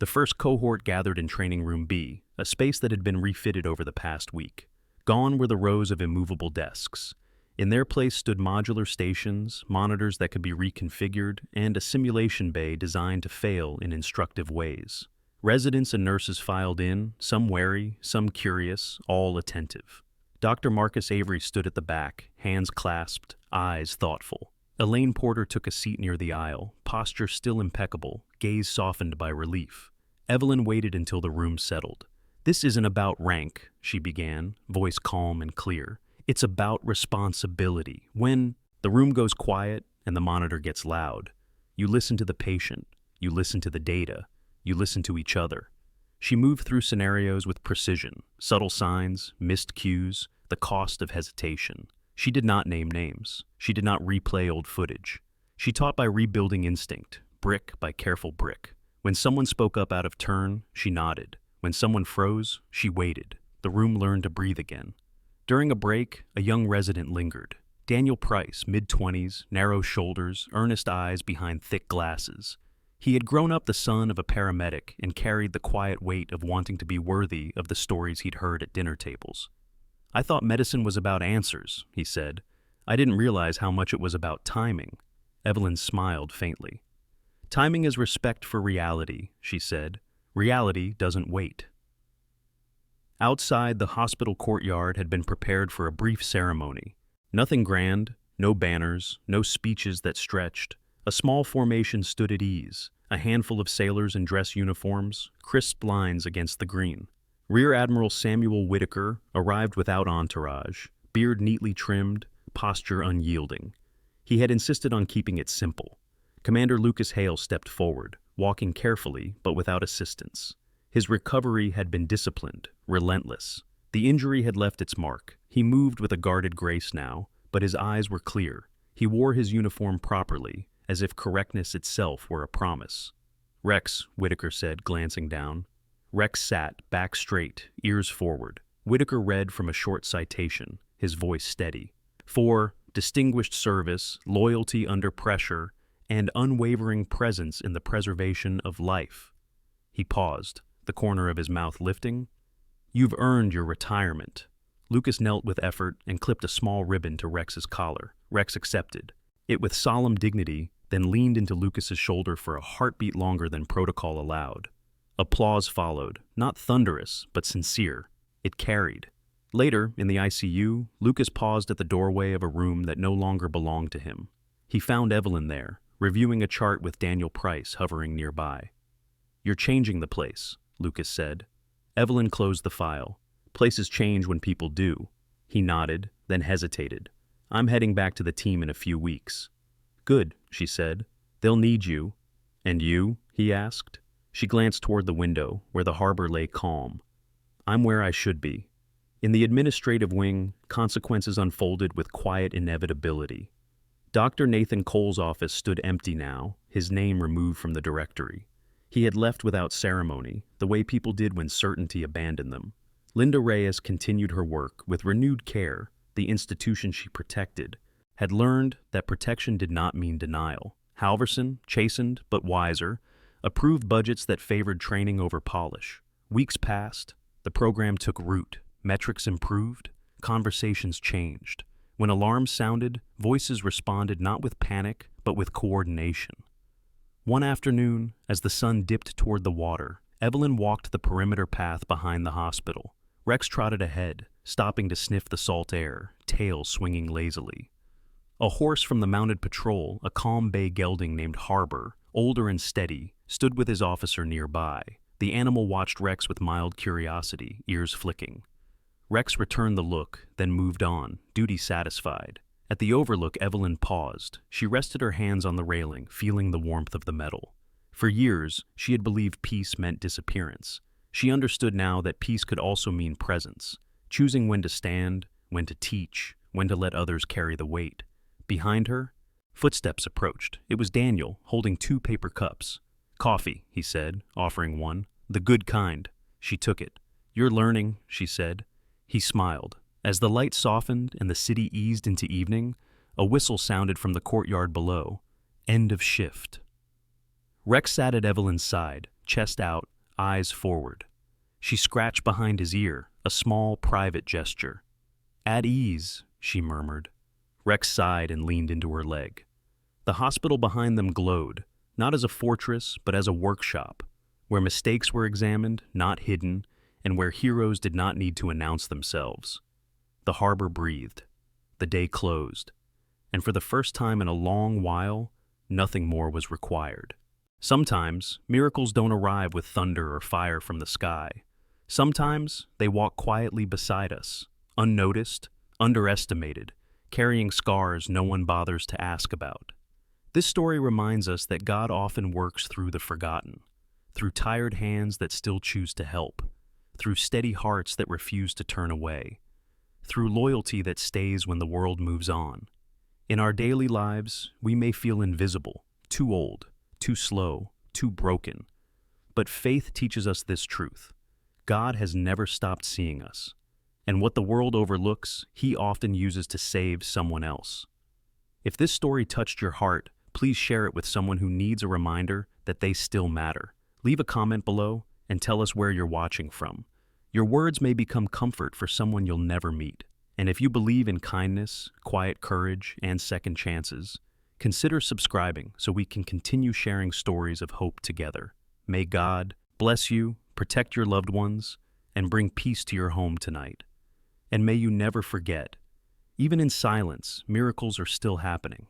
The first cohort gathered in Training Room B, a space that had been refitted over the past week. Gone were the rows of immovable desks. In their place stood modular stations, monitors that could be reconfigured, and a simulation bay designed to fail in instructive ways. Residents and nurses filed in, some wary, some curious, all attentive. Dr. Marcus Avery stood at the back, hands clasped, eyes thoughtful. Elaine Porter took a seat near the aisle, posture still impeccable, gaze softened by relief. Evelyn waited until the room settled. This isn't about rank, she began, voice calm and clear. It's about responsibility. When the room goes quiet and the monitor gets loud, you listen to the patient, you listen to the data, you listen to each other. She moved through scenarios with precision, subtle signs, missed cues, the cost of hesitation. She did not name names. She did not replay old footage. She taught by rebuilding instinct, brick by careful brick. When someone spoke up out of turn, she nodded. When someone froze, she waited. The room learned to breathe again. During a break, a young resident lingered. Daniel Price, mid-20s, narrow shoulders, earnest eyes behind thick glasses. He had grown up the son of a paramedic and carried the quiet weight of wanting to be worthy of the stories he'd heard at dinner tables. I thought medicine was about answers, he said. I didn't realize how much it was about timing. Evelyn smiled faintly. Timing is respect for reality, she said. Reality doesn't wait. Outside, the hospital courtyard had been prepared for a brief ceremony. Nothing grand, no banners, no speeches that stretched. A small formation stood at ease, a handful of sailors in dress uniforms, crisp lines against the green. Rear Admiral Samuel Whitaker arrived without entourage, beard neatly trimmed, posture unyielding. He had insisted on keeping it simple. Commander Lucas Hale stepped forward, walking carefully but without assistance. His recovery had been disciplined, relentless. The injury had left its mark. He moved with a guarded grace now, but his eyes were clear. He wore his uniform properly, as if correctness itself were a promise. Rex, Whitaker said, glancing down. Rex sat, back straight, ears forward. Whitaker read from a short citation, his voice steady. For distinguished service, loyalty under pressure, and unwavering presence in the preservation of life. He paused, the corner of his mouth lifting. You've earned your retirement. Lucas knelt with effort and clipped a small ribbon to Rex's collar. Rex accepted it with solemn dignity, then leaned into Lucas's shoulder for a heartbeat longer than protocol allowed. Applause followed, not thunderous, but sincere. It carried. Later, in the ICU, Lucas paused at the doorway of a room that no longer belonged to him. He found Evelyn there, reviewing a chart with Daniel Price hovering nearby. You're changing the place, Lucas said. Evelyn closed the file. Places change when people do. He nodded, then hesitated. I'm heading back to the team in a few weeks. Good, she said. They'll need you. And you? He asked. She glanced toward the window, where the harbor lay calm. I'm where I should be. In the administrative wing, consequences unfolded with quiet inevitability. Dr. Nathan Cole's office stood empty now, his name removed from the directory. He had left without ceremony, the way people did when certainty abandoned them. Linda Reyes continued her work with renewed care. The institution she protected had learned that protection did not mean denial. Halverson, chastened but wiser, approved budgets that favored training over polish. Weeks passed, the program took root, metrics improved, conversations changed. When alarms sounded, voices responded not with panic, but with coordination. One afternoon, as the sun dipped toward the water, Evelyn walked the perimeter path behind the hospital. Rex trotted ahead, stopping to sniff the salt air, tail swinging lazily. A horse from the mounted patrol, a calm bay gelding named Harbor, older and steady, stood with his officer nearby. The animal watched Rex with mild curiosity, ears flicking. Rex returned the look, then moved on, duty satisfied. At the overlook, Evelyn paused. She rested her hands on the railing, feeling the warmth of the metal. For years, she had believed peace meant disappearance. She understood now that peace could also mean presence, choosing when to stand, when to teach, when to let others carry the weight. Behind her, footsteps approached. It was Daniel, holding 2 paper cups. Coffee, he said, offering one. The good kind. She took it. You're learning, she said. He smiled. As the light softened and the city eased into evening, a whistle sounded from the courtyard below. End of shift. Rex sat at Evelyn's side, chest out, eyes forward. She scratched behind his ear, a small, private gesture. At ease, she murmured. Rex sighed and leaned into her leg. The hospital behind them glowed, not as a fortress, but as a workshop, where mistakes were examined, not hidden, and where heroes did not need to announce themselves. The harbor breathed. The day closed. And for the first time in a long while, nothing more was required. Sometimes, miracles don't arrive with thunder or fire from the sky. Sometimes, they walk quietly beside us, unnoticed, underestimated, carrying scars no one bothers to ask about. This story reminds us that God often works through the forgotten, through tired hands that still choose to help, through steady hearts that refuse to turn away, through loyalty that stays when the world moves on. In our daily lives, we may feel invisible, too old, too slow, too broken. But faith teaches us this truth. God has never stopped seeing us, and what the world overlooks, He often uses to save someone else. If this story touched your heart, please share it with someone who needs a reminder that they still matter. Leave a comment below and tell us where you're watching from. Your words may become comfort for someone you'll never meet. And if you believe in kindness, quiet courage, and second chances, consider subscribing so we can continue sharing stories of hope together. May God bless you, protect your loved ones, and bring peace to your home tonight. And may you never forget, even in silence, miracles are still happening.